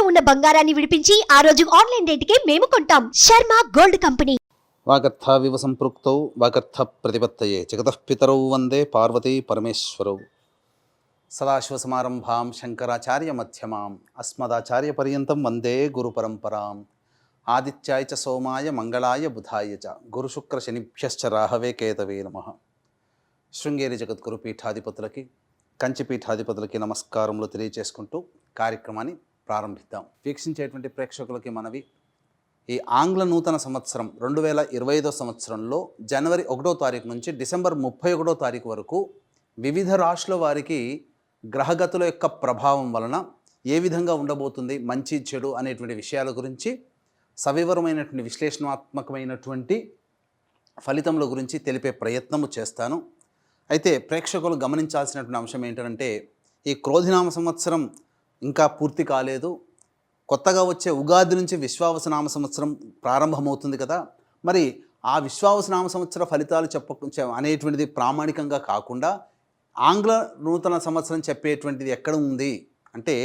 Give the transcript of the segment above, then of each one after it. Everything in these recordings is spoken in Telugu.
తాకట్టులో ఉన్న బంగారాన్ని విడిపించి ఆ రోజు ఆన్లైన్ రేటుకే మేము కొంటాం. Sharma gold company. వాగర్థావివ సంపృక్తౌ వాగర్థ ప్రతిపత్తయే జగతః పితరౌ వందే పార్వతీ పరమేశ్వరౌ. సదాశివసమారంభాం శంకరాచార్య మధ్యమాం అస్మదాచార్య పర్యంతం వందే గురు పరంపరాం. ఆదిత్యాయ చ సోమాయ మంగళాయ బుధాయ చ గురుశుక్ర శనిభ్యశ్చ రాహవే కేతవే నమః. శృంగేరి జగద్గురు పీఠాధిపతులకి కంచి పీఠాధిపతులకి నమస్కారములు తెలియజేసుకుంటూ కార్యక్రమాన్ని ప్రారంభిద్దాం. వీక్షించేటువంటి ప్రేక్షకులకి మనవి, ఈ ఆంగ్ల నూతన సంవత్సరం 2025 సంవత్సరంలో జనవరి 1వ తారీఖు నుంచి డిసెంబర్ 31వ తారీఖు వరకు వివిధ రాశుల వారికి గ్రహగతుల యొక్క ప్రభావం వలన ఏ విధంగా ఉండబోతుంది, మంచి చెడు అనేటువంటి విషయాల గురించి సవివరమైనటువంటి విశ్లేషణాత్మకమైనటువంటి ఫలితముల గురించి తెలిపే ప్రయత్నము చేస్తాను. అయితే ప్రేక్షకులు గమనించాల్సినటువంటి అంశం ఏంటంటే, ఈ క్రోధినామ సంవత్సరం ఇంకా పూర్తి కాలేదు. కొత్తగా వచ్చే ఉగాది నుంచి విశ్వావసనామ సంవత్సరం ప్రారంభమవుతుంది కదా. మరి ఆ విశ్వావసనామ సంవత్సర ఫలితాలు అనేటువంటిది ప్రామాణికంగా కాకుండా ఆంగ్ల నూతన సంవత్సరం చెప్పేటువంటిది ఎక్కడ ఉంది అంటే,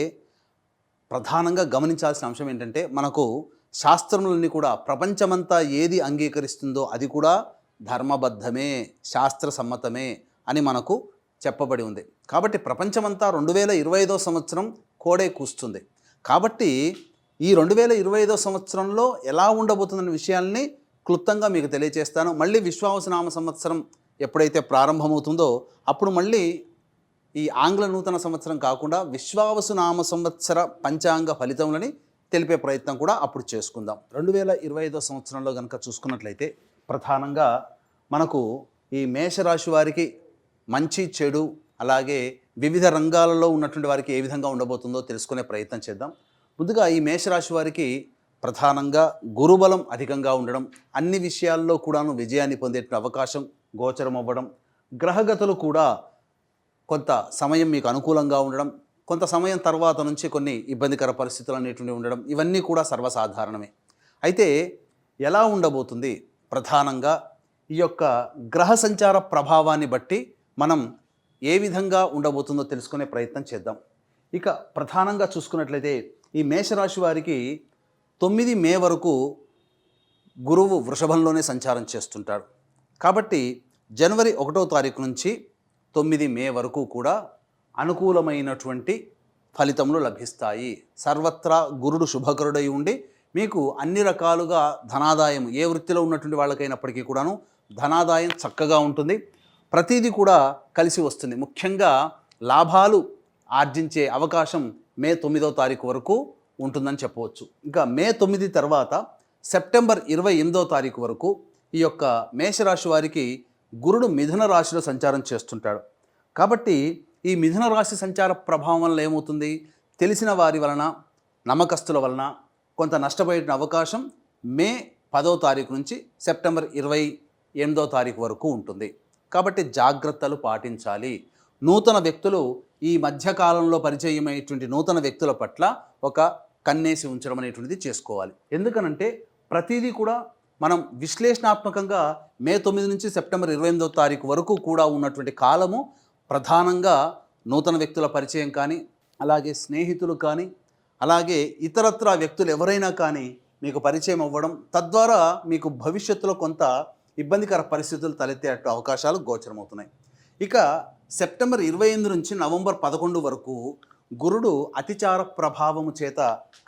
ప్రధానంగా గమనించాల్సిన అంశం ఏంటంటే, మనకు శాస్త్రములన్నీ కూడా ప్రపంచమంతా ఏది అంగీకరిస్తుందో అది కూడా ధర్మబద్ధమే, శాస్త్ర సమ్మతమే అని మనకు చెప్పబడి ఉంది. కాబట్టి ప్రపంచమంతా 2025 సంవత్సరం కోడే కూస్తుంది. కాబట్టి ఈ 2025 సంవత్సరంలో ఎలా ఉండబోతుందనే విషయాల్ని క్లుప్తంగా మీకు తెలియజేస్తాను. మళ్ళీ విశ్వావసనామ సంవత్సరం ఎప్పుడైతే ప్రారంభమవుతుందో అప్పుడు మళ్ళీ ఈ ఆంగ్ల నూతన సంవత్సరం కాకుండా విశ్వావసునామ సంవత్సర పంచాంగ ఫలితములని తెలిపే ప్రయత్నం కూడా అప్పుడు చేసుకుందాం. 2025 సంవత్సరంలో కనుక చూసుకున్నట్లయితే ప్రధానంగా మనకు ఈ మేషరాశి వారికి మంచి చెడు, అలాగే వివిధ రంగాలలో ఉన్నటువంటి వారికి ఏ విధంగా ఉండబోతుందో తెలుసుకునే ప్రయత్నం చేద్దాం. ముందుగా ఈ మేషరాశి వారికి ప్రధానంగా గురుబలం అధికంగా ఉండడం, అన్ని విషయాల్లో కూడాను విజయాన్ని పొందే అవకాశం గోచరం అవ్వడం, గ్రహగతులు కూడా కొంత సమయం మీకు అనుకూలంగా ఉండడం, కొంత సమయం తర్వాత నుంచి కొన్ని ఇబ్బందికర పరిస్థితులు అనేటువంటివి ఉండడం, ఇవన్నీ కూడా సర్వసాధారణమే. అయితే ఎలా ఉండబోతుంది, ప్రధానంగా ఈ యొక్క గ్రహ సంచార ప్రభావాన్ని బట్టి మనం ఏ విధంగా ఉండబోతుందో తెలుసుకునే ప్రయత్నం చేద్దాం. ఇక ప్రధానంగా చూసుకున్నట్లయితే ఈ మేషరాశి వారికి 9 మే వరకు గురువు వృషభంలోనే సంచారం చేస్తుంటాడు. కాబట్టి జనవరి 1వ తారీఖు నుంచి 9 మే వరకు కూడా అనుకూలమైనటువంటి ఫలితములు లభిస్తాయి. సర్వత్రా గురుడు శుభకరుడై ఉండి మీకు అన్ని రకాలుగా ధనాదాయం, ఏ వృత్తిలో ఉన్నటువంటి వాళ్ళకైనప్పటికీ కూడాను ధనాదాయం చక్కగా ఉంటుంది. ప్రతిదీ కూడా కలిసి వస్తుంది. ముఖ్యంగా లాభాలు ఆర్జించే అవకాశం మే 9వ తారీఖు వరకు ఉంటుందని చెప్పవచ్చు. ఇంకా మే 9 తర్వాత సెప్టెంబర్ 28వ తారీఖు వరకు ఈ యొక్క మేషరాశి వారికి గురుడు మిథున రాశిలో సంచారం చేస్తుంటాడు. కాబట్టి ఈ మిథున రాశి సంచార ప్రభావం వలన ఏమవుతుంది, తెలిసిన వారి వలన, నమ్మకస్తుల వలన కొంత నష్టపోయే అవకాశం మే 10వ తారీఖు నుంచి సెప్టెంబర్ 28వ తారీఖు వరకు ఉంటుంది. కాబట్టి జాగ్రత్తలు పాటించాలి. నూతన వ్యక్తులు ఈ మధ్యకాలంలో పరిచయమైనటువంటి నూతన వ్యక్తుల పట్ల ఒక కన్నేసి ఉంచడం అనేటువంటిది చేసుకోవాలి. ఎందుకనంటే ప్రతిదీ కూడా మనం విశ్లేషణాత్మకంగా మే 9 నుంచి సెప్టెంబర్ 28వ తారీఖు వరకు కూడా ఉన్నటువంటి కాలము ప్రధానంగా నూతన వ్యక్తుల పరిచయం కానీ, అలాగే స్నేహితులు కానీ, అలాగే ఇతరత్రా వ్యక్తులు ఎవరైనా కానీ మీకు పరిచయం అవ్వడం, తద్వారా మీకు భవిష్యత్తులో కొంత ఇబ్బందికర పరిస్థితులు తలెత్తే అవకాశాలు గోచరమవుతున్నాయి. ఇక సెప్టెంబర్ 28 నుంచి నవంబర్ 11 వరకు గురుడు అతిచార ప్రభావము చేత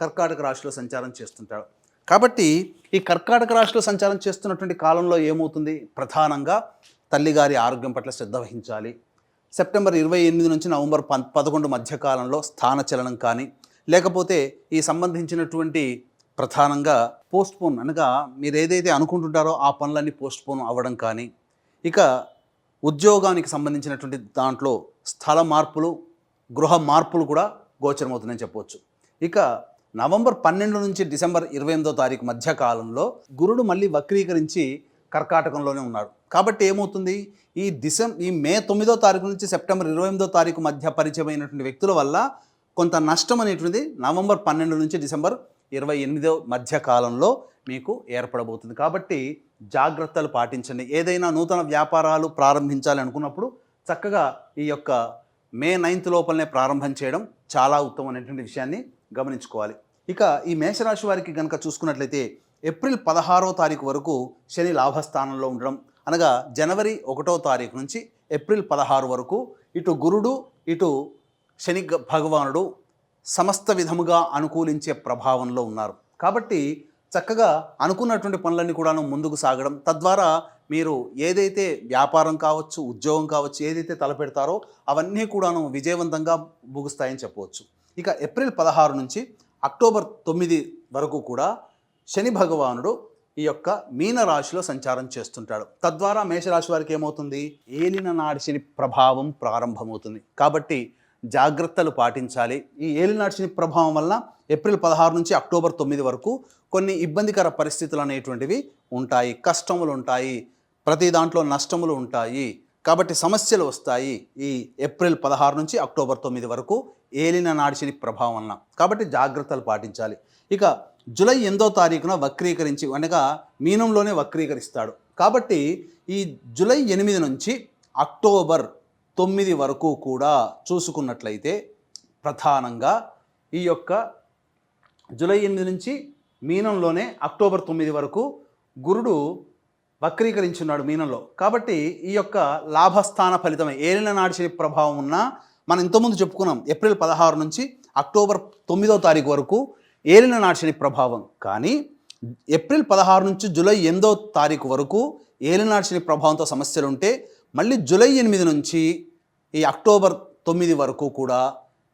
కర్కాటక రాశిలో సంచారం చేస్తుంటాడు. కాబట్టి ఈ కర్కాటక రాశిలో సంచారం చేస్తున్నటువంటి కాలంలో ఏమవుతుంది, ప్రధానంగా తల్లిగారి ఆరోగ్యం పట్ల శ్రద్ధ వహించాలి. సెప్టెంబర్ 28 నుంచి నవంబర్ 11 మధ్యకాలంలో స్థానచలనం కానీ, లేకపోతే ఈ సంబంధించినటువంటి ప్రధానంగా పోస్ట్పోన్ అనగా మీరు ఏదైతే అనుకుంటుంటారో ఆ పనులన్నీ పోస్ట్పోన్ అవ్వడం కానీ, ఇక ఉద్యోగానికి సంబంధించినటువంటి దాంట్లో స్థల మార్పులు, గృహ మార్పులు కూడా గోచరమవుతుందని చెప్పవచ్చు. ఇక నవంబర్ 12 నుంచి డిసెంబర్ 28వ తారీఖు మధ్యకాలంలో గురుడు మళ్ళీ వక్రీకరించి కర్కాటకంలోనే ఉన్నాడు. కాబట్టి ఏమవుతుంది, ఈ మే 9వ తారీఖు నుంచి సెప్టెంబర్ 28వ తారీఖు మధ్య పరిచయమైనటువంటి వ్యక్తుల వల్ల కొంత నష్టం అనేటువంటిది నవంబర్ 12 నుంచి డిసెంబర్ 28వ మధ్య కాలంలో మీకు ఏర్పడబోతుంది. కాబట్టి జాగ్రత్తలు పాటించండి. ఏదైనా నూతన వ్యాపారాలు ప్రారంభించాలి అనుకున్నప్పుడు చక్కగా ఈ యొక్క మే 9th లోపలనే ప్రారంభం చేయడం చాలా ఉత్తమమైనటువంటి విషయాన్ని గమనించుకోవాలి. ఇక ఈ మేషరాశి వారికి కనుక చూసుకున్నట్లయితే ఏప్రిల్ 16వ తారీఖు వరకు శని లాభస్థానంలో ఉండడం, అనగా జనవరి 1వ తారీఖు నుంచి ఏప్రిల్ 16 వరకు ఇటు గురుడు ఇటు శని భగవానుడు సమస్త విధముగా అనుకూలించే ప్రభావంలో ఉన్నారు. కాబట్టి చక్కగా అనుకున్నటువంటి పనులన్నీ కూడాను ముందుకు సాగడం, తద్వారా మీరు ఏదైతే వ్యాపారం కావచ్చు, ఉద్యోగం కావచ్చు, ఏదైతే తలపెడతారో అవన్నీ కూడాను విజయవంతంగా ముగుస్తాయని చెప్పవచ్చు. ఇక ఏప్రిల్ 16 నుంచి అక్టోబర్ 9 వరకు కూడా శని భగవానుడు ఈ యొక్క మీన రాశిలో సంచారం చేస్తుంటాడు. తద్వారా మేషరాశి వారికి ఏమవుతుంది, ఏలిన నాడి శని ప్రభావం ప్రారంభమవుతుంది. కాబట్టి జాగ్రత్తలు పాటించాలి. ఈ ఏలినాటి శని ప్రభావం వల్ల ఏప్రిల్ 16 నుంచి అక్టోబర్ 9 వరకు కొన్ని ఇబ్బందికర పరిస్థితులు అనేటువంటివి ఉంటాయి, కష్టములు ఉంటాయి, ప్రతి దాంట్లో నష్టములు ఉంటాయి. కాబట్టి సమస్యలు వస్తాయి ఈ ఏప్రిల్ 16 నుంచి అక్టోబర్ 9 వరకు ఏలిన నాడి శని ప్రభావం వలన. కాబట్టి జాగ్రత్తలు పాటించాలి. ఇక జూలై 8వ తారీఖున వక్రీకరించి, అనగా మీనంలోనే వక్రీకరిస్తాడు. కాబట్టి ఈ జూలై 8 నుంచి అక్టోబర్ 9 వరకు కూడా చూసుకున్నట్లయితే ప్రధానంగా ఈ యొక్క జూలై 8 నుంచి మీనంలోనే అక్టోబర్ 9 వరకు గురుడు వక్రీకరించున్నాడు మీనంలో. కాబట్టి ఈ యొక్క లాభస్థాన ఫలితమే ఏలిన నాడి శని ప్రభావం ఉన్న, మనం ఇంతకుముందు చెప్పుకున్నాం ఏప్రిల్ 16 నుంచి అక్టోబర్ 9వ తారీఖు వరకు ఏలిన నాడి శని ప్రభావం. కానీ ఏప్రిల్ 16 నుంచి జూలై 8వ తారీఖు వరకు ఏలిన నాడి శని ప్రభావంతో సమస్యలు ఉంటే, మళ్ళీ జూలై 8 నుంచి ఈ అక్టోబర్ 9 వరకు కూడా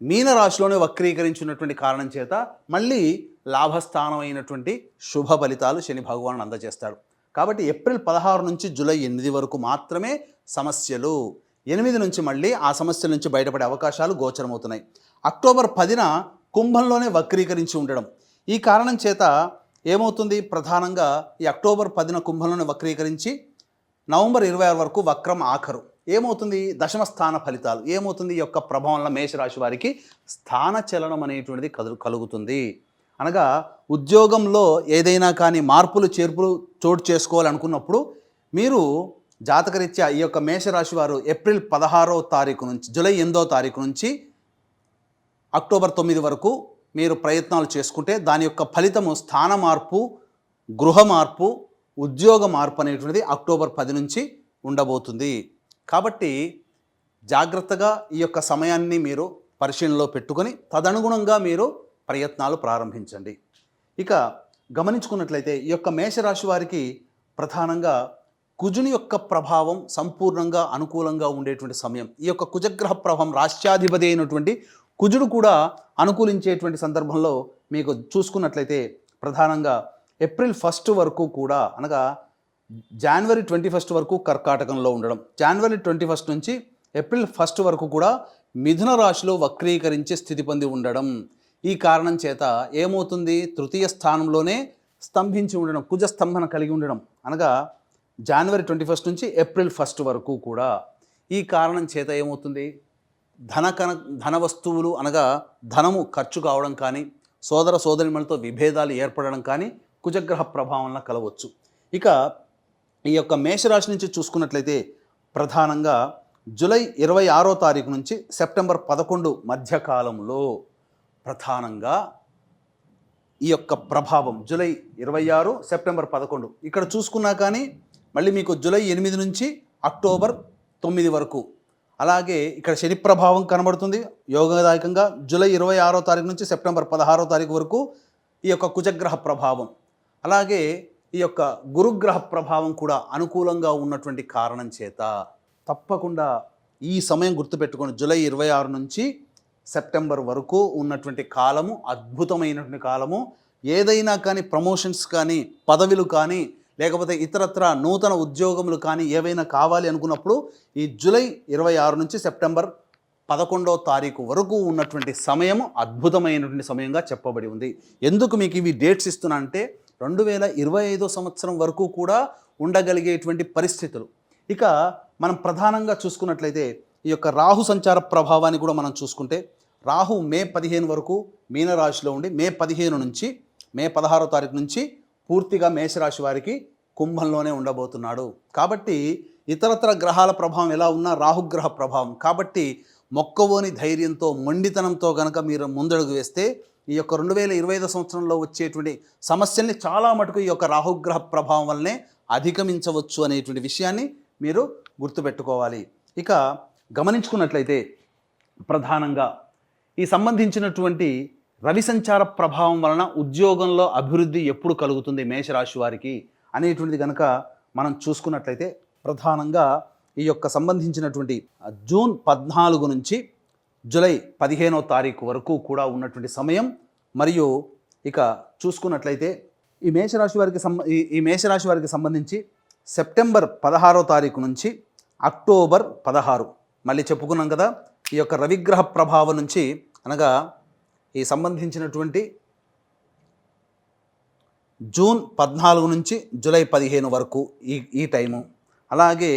మీనరాశిలోనే వక్రీకరించినటువంటి కారణం చేత మళ్ళీ లాభస్థానం అయినటువంటి శుభ ఫలితాలు శని భగవానుడు అందజేస్తాడు. కాబట్టి ఏప్రిల్ 16 నుంచి జూలై 8 వరకు మాత్రమే సమస్యలు. 8 నుంచి మళ్ళీ ఆ సమస్యల నుంచి బయటపడే అవకాశాలు గోచరమవుతున్నాయి. అక్టోబర్ 10న కుంభంలోనే వక్రీకరించి ఉండడం, ఈ కారణం చేత ఏమవుతుంది, ప్రధానంగా ఈ అక్టోబర్ 10న కుంభంలోనే వక్రీకరించి నవంబర్ 26 వరకు వక్రం ఆఖరు. ఏమవుతుంది, దశమ స్థాన ఫలితాలు ఏమవుతుంది, ఈ యొక్క ప్రభావం వల్ల మేషరాశి వారికి స్థాన చలనం అనేటువంటిది కలుగుతుంది. అనగా ఉద్యోగంలో ఏదైనా కానీ మార్పులు చేర్పులు చోటు చేసుకోవాలనుకున్నప్పుడు మీరు జాతకరీత్యా ఈ యొక్క మేషరాశి వారు ఏప్రిల్ 16వ తారీఖు నుంచి జూలై 8వ తారీఖు నుంచి అక్టోబర్ 9 వరకు మీరు ప్రయత్నాలు చేసుకుంటే దాని యొక్క ఫలితము స్థాన మార్పు, గృహ మార్పు, ఉద్యోగ మార్పు అనేటువంటిది అక్టోబర్ 10 నుంచి ఉండబోతుంది. కాబట్టి జాగ్రత్తగా ఈ యొక్క సమయాన్ని మీరు పరిశీలనలో పెట్టుకొని తదనుగుణంగా మీరు ప్రయత్నాలు ప్రారంభించండి. ఇక గమనించుకున్నట్లయితే ఈ యొక్క మేషరాశి వారికి ప్రధానంగా కుజుని యొక్క ప్రభావం సంపూర్ణంగా అనుకూలంగా ఉండేటువంటి సమయం. ఈ యొక్క కుజగ్రహ ప్రభావం రాష్ట్రాధిపతి అయినటువంటి కుజుడు కూడా అనుకూలించేటువంటి సందర్భంలో మీకు చూసుకున్నట్లయితే ప్రధానంగా ఏప్రిల్ 1 వరకు కూడా, అనగా జనవరి 21 వరకు కర్కాటకంలో ఉండడం, జనవరి 21 నుంచి ఏప్రిల్ 1 వరకు కూడా మిథున రాశిలో వక్రీకరించే స్థితి పొంది ఉండడం. ఈ కారణం చేత ఏమవుతుంది, తృతీయ స్థానంలోనే స్తంభించి ఉండడం, కుజ స్తంభన కలిగి ఉండడం, అనగా జనవరి 21 నుంచి ఏప్రిల్ 1 వరకు కూడా. ఈ కారణం చేత ఏమవుతుంది, ధన వస్తువులు, అనగా ధనము ఖర్చు కావడం కానీ, సోదర సోదరిమణులతో విభేదాలు ఏర్పడడం కానీ కుజగ్రహ ప్రభావం వల్ల కలవచ్చు. ఇక ఈ యొక్క మేషరాశి నుంచి చూసుకున్నట్లయితే ప్రధానంగా జూలై 26వ తారీఖు నుంచి సెప్టెంబర్ 11 మధ్యకాలంలో ప్రధానంగా ఈ యొక్క ప్రభావం జూలై 26, సెప్టెంబర్ 11 ఇక్కడ చూసుకున్నా కానీ మళ్ళీ మీకు జూలై 8 నుంచి అక్టోబర్ 9 వరకు, అలాగే ఇక్కడ శని ప్రభావం కనబడుతుంది యోగదాయకంగా. జూలై 26వ తారీఖు నుంచి సెప్టెంబర్ 16వ తారీఖు వరకు ఈ యొక్క కుజగ్రహ ప్రభావం, అలాగే ఈ యొక్క గురుగ్రహ ప్రభావం కూడా అనుకూలంగా ఉన్నటువంటి కారణం చేత తప్పకుండా ఈ సమయం గుర్తుపెట్టుకొని జూలై 26 నుంచి సెప్టెంబర్ వరకు ఉన్నటువంటి కాలము అద్భుతమైనటువంటి కాలము. ఏదైనా కానీ ప్రమోషన్స్ కానీ, పదవులు కానీ, లేకపోతే ఇతరత్ర నూతన ఉద్యోగములు కానీ ఏవైనా కావాలి అనుకున్నప్పుడు ఈ జూలై 26 నుంచి సెప్టెంబర్ 11వ తారీఖు వరకు ఉన్నటువంటి సమయము అద్భుతమైనటువంటి సమయంగా చెప్పబడి ఉంది. ఎందుకు మీకు ఇవి డేట్స్ ఇస్తున్నా అంటే 2025 సంవత్సరం వరకు కూడా ఉండగలిగేటువంటి పరిస్థితులు. ఇక మనం ప్రధానంగా చూసుకున్నట్లయితే ఈ యొక్క రాహు సంచార ప్రభావాన్ని కూడా మనం చూసుకుంటే, రాహు మే 15 వరకు మీనరాశిలో ఉండి మే 15 నుంచి మే 16వ తారీఖు నుంచి పూర్తిగా మేషరాశి వారికి కుంభంలోనే ఉండబోతున్నాడు. కాబట్టి ఇతరత్ర గ్రహాల ప్రభావం ఎలా ఉన్నా రాహుగ్రహ ప్రభావం కాబట్టి మొక్కవోని ధైర్యంతో, మొండితనంతో కనుక మీరు ముందడుగు వేస్తే ఈ యొక్క 2025 సంవత్సరంలో వచ్చేటువంటి సమస్యల్ని చాలా మటుకు ఈ యొక్క రాహుగ్రహ ప్రభావం వల్లనే అధిగమించవచ్చు అనేటువంటి విషయాన్ని మీరు గుర్తుపెట్టుకోవాలి. ఇక గమనించుకున్నట్లయితే ప్రధానంగా ఈ సంబంధించినటువంటి రవి సంచార ప్రభావం వలన ఉద్యోగంలో అభివృద్ధి ఎప్పుడు కలుగుతుంది మేషరాశి వారికి అనేటువంటిది కనుక మనం చూసుకున్నట్లయితే ప్రధానంగా ఈ యొక్క సంబంధించినటువంటి జూన్ 14 నుంచి జూలై 15వ తారీఖు వరకు కూడా ఉన్నటువంటి సమయం, మరియు ఇక చూసుకున్నట్లయితే ఈ మేషరాశి వారికి సంబంధించి సెప్టెంబర్ 16వ తారీఖు నుంచి అక్టోబర్ 16, మళ్ళీ చెప్పుకున్నాం కదా, ఈ యొక్క రవిగ్రహ ప్రభావం నుంచి అనగా ఈ సంబంధించినటువంటి జూన్ 14 నుంచి జూలై 15 వరకు ఈ టైము, అలాగే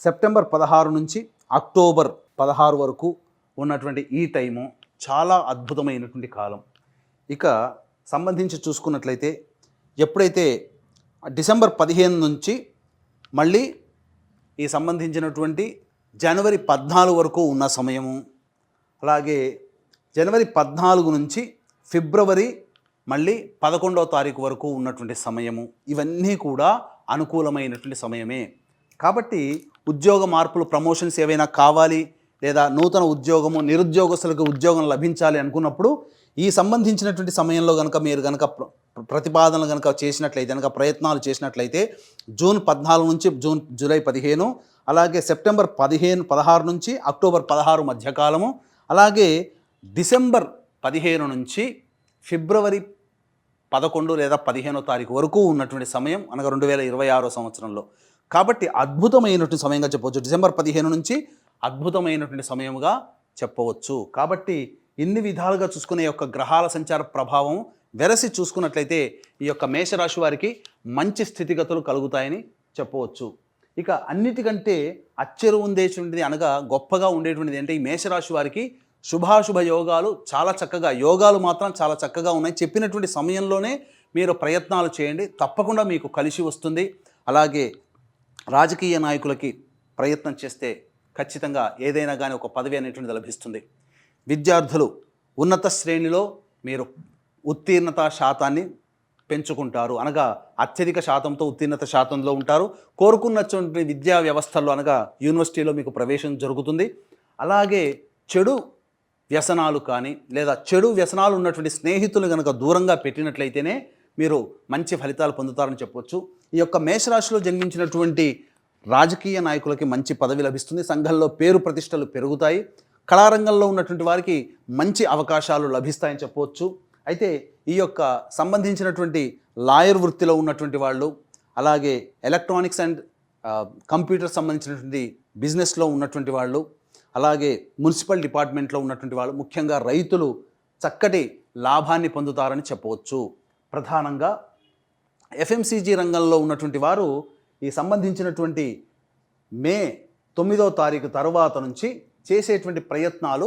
సెప్టెంబర్ 16 నుంచి అక్టోబర్ 16 వరకు ఉన్నటువంటి ఈ టైము చాలా అద్భుతమైనటువంటి కాలం. ఇక సంబంధించి చూసుకున్నట్లయితే ఎప్పుడైతే డిసెంబర్ 15 నుంచి మళ్ళీ ఈ సంబంధించినటువంటి జనవరి 14 వరకు ఉన్న సమయము, అలాగే జనవరి 14 నుంచి ఫిబ్రవరి మళ్ళీ 11వ తారీఖు వరకు ఉన్నటువంటి సమయము, ఇవన్నీ కూడా అనుకూలమైనటువంటి సమయమే. కాబట్టి ఉద్యోగ మార్పులు, ప్రమోషన్స్ ఏవైనా కావాలి, లేదా నూతన ఉద్యోగము, నిరుద్యోగస్తులకు ఉద్యోగం లభించాలి అనుకున్నప్పుడు ఈ సంబంధించినటువంటి సమయంలో కనుక మీరు కనుక ప్రతిపాదనలు కనుక చేసినట్లయితే, కనుక ప్రయత్నాలు చేసినట్లయితే జూన్ 14 నుంచి జూలై 15, అలాగే సెప్టెంబర్ 16 నుంచి అక్టోబర్ 16 మధ్యకాలము, అలాగే డిసెంబర్ 15 నుంచి ఫిబ్రవరి 11 లేదా 15వ తారీఖు వరకు ఉన్నటువంటి సమయం, అనగా 2026 సంవత్సరంలో. కాబట్టి అద్భుతమైనటువంటి సమయంగా చెప్పవచ్చు. డిసెంబర్ 15 నుంచి అద్భుతమైనటువంటి సమయముగా చెప్పవచ్చు. కాబట్టి ఇన్ని విధాలుగా చూసుకునే యొక్క గ్రహాల సంచార ప్రభావం వెరసి చూసుకున్నట్లయితే ఈ యొక్క మేషరాశి వారికి మంచి స్థితిగతులు కలుగుతాయని చెప్పవచ్చు. ఇక అన్నిటికంటే అచ్చెరు ఉండేటువంటిది, అనగా గొప్పగా ఉండేటువంటిది అంటే ఈ మేషరాశి వారికి శుభాశుభ యోగాలు చాలా చక్కగా, యోగాలు మాత్రం చాలా చక్కగా ఉన్నాయి. చెప్పినటువంటి సమయంలోనే మీరు ప్రయత్నాలు చేయండి, తప్పకుండా మీకు కలిసి వస్తుంది. అలాగే రాజకీయ నాయకులకి ప్రయత్నం చేస్తే ఖచ్చితంగా ఏదైనా కానీ ఒక పదవి అనేటువంటిది లభిస్తుంది. విద్యార్థులు ఉన్నత శ్రేణిలో మీరు ఉత్తీర్ణత శాతాన్ని పెంచుకుంటారు, అనగా అత్యధిక శాతంతో ఉత్తీర్ణత శాతంలో ఉంటారు. కోరుకున్నటువంటి విద్యా వ్యవస్థల్లో, అనగా యూనివర్సిటీలో మీకు ప్రవేశం జరుగుతుంది. అలాగే చెడు వ్యసనాలు కానీ, లేదా చెడు వ్యసనాలు ఉన్నటువంటి స్నేహితులు కనుక దూరంగా పెట్టినట్లయితేనే మీరు మంచి ఫలితాలు పొందుతారని చెప్పవచ్చు. ఈ యొక్క మేషరాశిలో జన్మించినటువంటి రాజకీయ నాయకులకి మంచి పదవి లభిస్తుంది, సంఘంలో పేరు ప్రతిష్టలు పెరుగుతాయి, కళారంగంలో ఉన్నటువంటి వారికి మంచి అవకాశాలు లభిస్తాయని చెప్పవచ్చు. అయితే ఈ యొక్క సంబంధించినటువంటి లాయర్ వృత్తిలో ఉన్నటువంటి వాళ్ళు, అలాగే ఎలక్ట్రానిక్స్ అండ్ కంప్యూటర్ సంబంధించినటువంటి బిజినెస్లో ఉన్నటువంటి వాళ్ళు, అలాగే మున్సిపల్ డిపార్ట్మెంట్లో ఉన్నటువంటి వాళ్ళు, ముఖ్యంగా రైతులు చక్కటి లాభాన్ని పొందుతారని చెప్పవచ్చు. ప్రధానంగా ఎఫ్ఎంసీజీ రంగంలో ఉన్నటువంటి వారు ఈ సంబంధించినటువంటి మే 9వ తారీఖు తర్వాత నుంచి చేసేటువంటి ప్రయత్నాలు,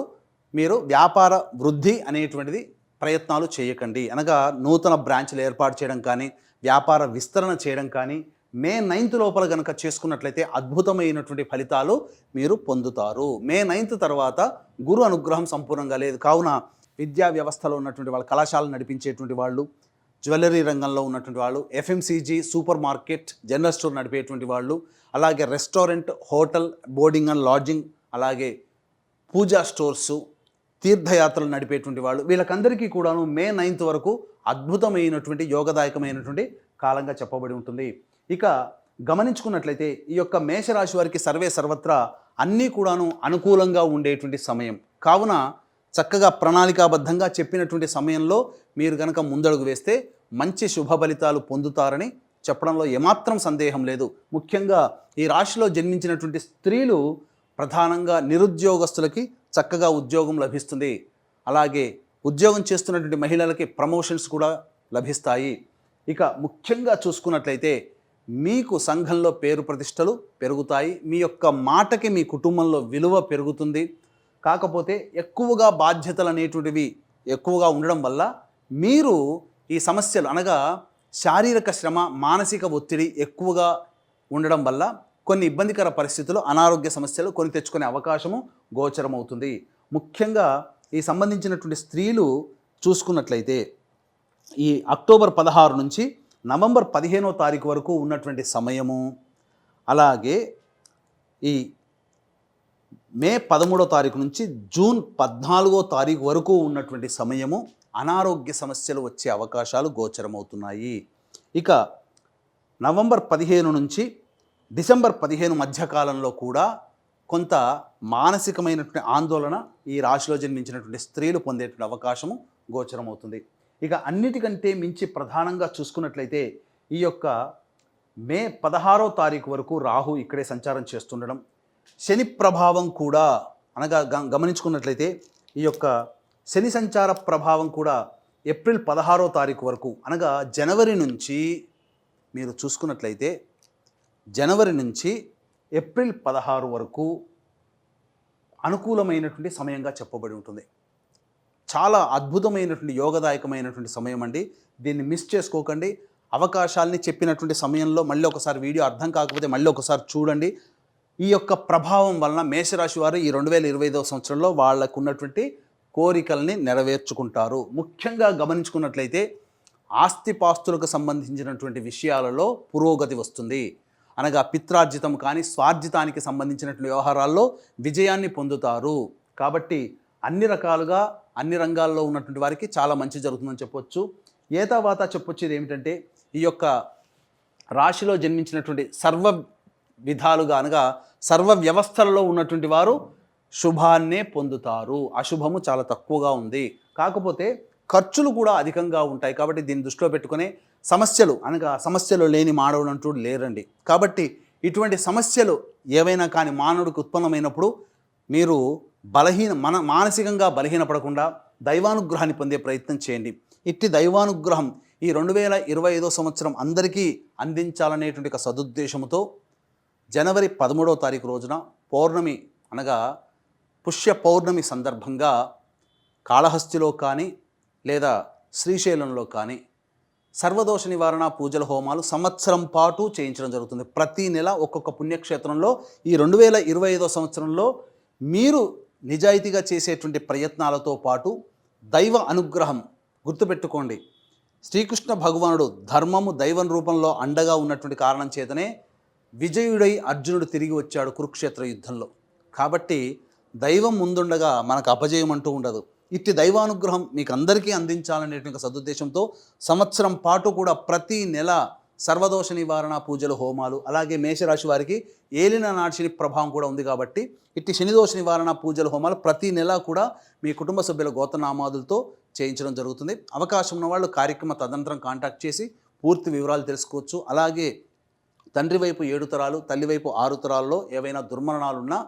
మీరు వ్యాపార వృద్ధి అనేటువంటిది ప్రయత్నాలు చేయకండి, అనగా నూతన బ్రాంచ్లు ఏర్పాటు చేయడం కానీ, వ్యాపార విస్తరణ చేయడం కానీ మే 9th లోపల కనుక చేసుకున్నట్లయితే అద్భుతమైనటువంటి ఫలితాలు మీరు పొందుతారు. మే 9th తర్వాత గురు అనుగ్రహం సంపూర్ణంగా లేదు కావున విద్యా వ్యవస్థలో ఉన్నటువంటి వాళ్ళు, కళాశాలలు నడిపించేటువంటి వాళ్ళు, జ్యువెలరీ రంగంలో ఉన్నటువంటి వాళ్ళు, FMCG, super market, general store నడిపేటువంటి వాళ్ళు, అలాగే restaurant, hotel, boarding and lodging, అలాగే పూజా స్టోర్సు, తీర్థయాత్రలు నడిపేటువంటి వాళ్ళు, వీళ్ళకందరికీ కూడాను మే 9th వరకు అద్భుతమైనటువంటి యోగదాయకమైనటువంటి కాలంగా చెప్పబడి ఉంటుంది. ఇక గమనించుకున్నట్లయితే ఈ యొక్క మేషరాశి వారికి సర్వత్రా అన్నీ కూడాను అనుకూలంగా ఉండేటువంటి సమయం కావున చక్కగా ప్రణాళికాబద్ధంగా చెప్పినటువంటి సమయంలో మీరు కనుక ముందడుగు వేస్తే మంచి శుభ ఫలితాలు పొందుతారని చెప్పడంలో ఏమాత్రం సందేహం లేదు. ముఖ్యంగా ఈ రాశిలో జన్మించినటువంటి స్త్రీలు ప్రధానంగా నిరుద్యోగస్తులకి చక్కగా ఉద్యోగం లభిస్తుంది. అలాగే ఉద్యోగం చేస్తున్నటువంటి మహిళలకి ప్రమోషన్స్ కూడా లభిస్తాయి. ఇక ముఖ్యంగా చూసుకున్నట్లయితే మీకు సంఘంలో పేరు ప్రతిష్టలు పెరుగుతాయి, మీ యొక్క మాటకి మీ కుటుంబంలో విలువ పెరుగుతుంది. కాకపోతే ఎక్కువగా బాధ్యతలు అనేటువంటివి ఎక్కువగా ఉండడం వల్ల మీరు ఈ సమస్యలు, అనగా శారీరక శ్రమ, మానసిక ఒత్తిడి ఎక్కువగా ఉండడం వల్ల కొన్ని ఇబ్బందికర పరిస్థితులు, అనారోగ్య సమస్యలు కొని తెచ్చుకునే అవకాశము గోచరమవుతుంది. ముఖ్యంగా ఈ సంబంధించినటువంటి స్త్రీలు చూసుకున్నట్లయితే ఈ అక్టోబర్ 16 నుంచి నవంబర్ 15వ తారీఖు వరకు ఉన్నటువంటి సమయము, అలాగే ఈ మే 13వ తారీఖు నుంచి జూన్ 14వ తారీఖు వరకు ఉన్నటువంటి సమయము అనారోగ్య సమస్యలు వచ్చే అవకాశాలు గోచరమవుతున్నాయి. ఇక నవంబర్ 15 నుంచి డిసెంబర్ 15 మధ్యకాలంలో కూడా కొంత మానసికమైనటువంటి ఆందోళన ఈ రాశిలో జన్మించినటువంటి స్త్రీలు పొందేటువంటి అవకాశము గోచరమవుతుంది. ఇక అన్నిటికంటే మించి ప్రధానంగా చూసుకున్నట్లయితే ఈ యొక్క మే 16వ తారీఖు వరకు రాహు ఇక్కడే సంచారం చేస్తుండడం, శని ప్రభావం కూడా అనగా గమనించుకున్నట్లయితే ఈ యొక్క శని సంచార ప్రభావం కూడా ఏప్రిల్ 16వ తారీఖు వరకు అనగా జనవరి నుంచి మీరు చూసుకున్నట్లయితే జనవరి నుంచి ఏప్రిల్ 16 వరకు అనుకూలమైనటువంటి సమయంగా చెప్పబడి ఉంటుంది. చాలా అద్భుతమైనటువంటి యోగదాయకమైనటువంటి సమయం అండి. దీన్ని మిస్ చేసుకోకండి. అవకాశాలని చెప్పినటువంటి సమయంలో మళ్ళీ ఒకసారి వీడియో అర్థం కాకపోతే మళ్ళీ ఒకసారి చూడండి. ఈ యొక్క ప్రభావం వలన మేషరాశి వారు ఈ 2025వ సంవత్సరంలో వాళ్ళకు ఉన్నటువంటి కోరికల్ని నెరవేర్చుకుంటారు. ముఖ్యంగా గమనించుకున్నట్లయితే ఆస్తిపాస్తులకు సంబంధించినటువంటి విషయాలలో పురోగతి వస్తుంది. అనగా పిత్రార్జితం కానీ స్వార్జితానికి సంబంధించినటువంటి వ్యవహారాల్లో విజయాన్ని పొందుతారు. కాబట్టి అన్ని రకాలుగా అన్ని రంగాల్లో ఉన్నటువంటి వారికి చాలా మంచి జరుగుతుందని చెప్పొచ్చు. ఏతావాత చెప్పొచ్చేది ఏమిటంటే ఈ యొక్క రాశిలో జన్మించినటువంటి సర్వ విధాలుగా అనగా సర్వ వ్యవస్థలలో ఉన్నటువంటి వారు శుభాన్నే పొందుతారు. అశుభము చాలా తక్కువగా ఉంది. కాకపోతే ఖర్చులు కూడా అధికంగా ఉంటాయి. కాబట్టి దీన్ని దృష్టిలో పెట్టుకునే సమస్యలు అనగా సమస్యలు లేని మానవుడు అంటూ లేరండి. కాబట్టి ఇటువంటి సమస్యలు ఏవైనా కానీ మానవుడికి ఉత్పన్నమైనప్పుడు మీరు మానసికంగా బలహీనపడకుండా దైవానుగ్రహాన్ని పొందే ప్రయత్నం చేయండి. ఇట్టి దైవానుగ్రహం ఈ 2025వ సంవత్సరం అందరికీ అందించాలనేటువంటి ఒక సదుద్దేశంతో జనవరి 13వ తారీఖు రోజున పౌర్ణమి అనగా పుష్య పౌర్ణమి సందర్భంగా కాళహస్తిలో కానీ లేదా శ్రీశైలంలో కానీ సర్వదోష నివారణ పూజల హోమాలు సంవత్సరం పాటు చేయించడం జరుగుతుంది. ప్రతి నెల ఒక్కొక్క పుణ్యక్షేత్రంలో ఈ 2025వ సంవత్సరంలో మీరు నిజాయితీగా చేసేటువంటి ప్రయత్నాలతో పాటు దైవ అనుగ్రహం గుర్తుపెట్టుకోండి. శ్రీకృష్ణ భగవానుడు ధర్మము దైవం రూపంలో అండగా ఉన్నటువంటి కారణం చేతనే విజయుడై అర్జునుడు తిరిగి వచ్చాడు కురుక్షేత్ర యుద్ధంలో. కాబట్టి దైవం ముందుండగా మనకు అపజయం అంటూ ఉండదు. ఇట్టి దైవానుగ్రహం మీకు అందరికీ అందించాలనేటువంటి సదుద్దేశంతో సంవత్సరం పాటు కూడా ప్రతి నెల సర్వదోష నివారణ పూజలు హోమాలు, అలాగే మేషరాశి వారికి ఏలిన నాటి శని ప్రభావం కూడా ఉంది కాబట్టి ఇట్టి శనిదోష నివారణ పూజల హోమాలు ప్రతి నెల కూడా మీ కుటుంబ సభ్యుల గోత్రనామాదులతో చేయించడం జరుగుతుంది. అవకాశం ఉన్న వాళ్ళు కార్యక్రమ తదనంతరం కాంటాక్ట్ చేసి పూర్తి వివరాలు తెలుసుకోవచ్చు. అలాగే తండ్రి వైపు 7 తరాలు, తల్లి వైపు 6 తరాల్లో ఏవైనా దుర్మరణాలు ఉన్నా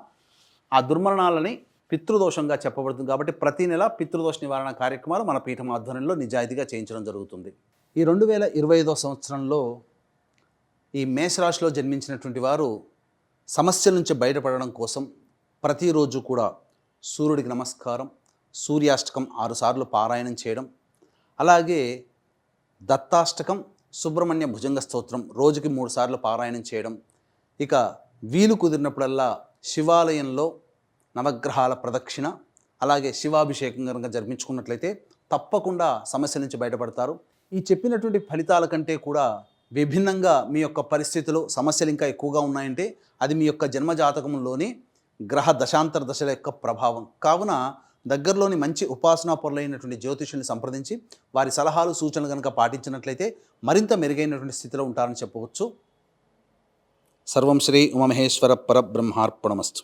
ఆ దుర్మరణాలని పితృదోషంగా చెప్పబడుతుంది. కాబట్టి ప్రతి నెల పితృదోష నివారణ కార్యక్రమాలు మన పీఠం ఆధ్వర్యంలో నిజాయితీగా చేయించడం జరుగుతుంది. ఈ 2025వ సంవత్సరంలో ఈ మేషరాశిలో జన్మించినటువంటి వారు సమస్యల నుంచి బయటపడడం కోసం ప్రతిరోజు కూడా సూర్యుడికి నమస్కారం, సూర్యాష్టకం 6 సార్లు పారాయణం చేయడం, అలాగే దత్తాష్టకం, సుబ్రహ్మణ్య భుజంగ స్తోత్రం రోజుకి 3 సార్లు పారాయణం చేయడం, ఇక వీలు కుదిరినప్పుడల్లా శివాలయంలో నవగ్రహాల ప్రదక్షిణ, అలాగే శివాభిషేకం కనుక జరిపించుకున్నట్లయితే తప్పకుండా సమస్య నుంచి బయటపడతారు. ఈ చెప్పినటువంటి ఫలితాల కంటే కూడా విభిన్నంగా మీ యొక్క పరిస్థితులు సమస్యలు ఇంకా ఎక్కువగా ఉన్నాయంటే అది మీ యొక్క జన్మజాతకంలోని గ్రహ దశాంతర దశల యొక్క ప్రభావం. కావున దగ్గరలోని మంచి ఉపాసనా పరులైనటువంటి జ్యోతిషుల్ని సంప్రదించి వారి సలహాలు సూచనలు కనుక పాటించినట్లయితే మరింత మెరుగైనటువంటి స్థితిలో ఉంటారని చెప్పవచ్చు. సర్వం శ్రీ ఉమామహేశ్వర పరబ్రహ్మార్పణమస్తు.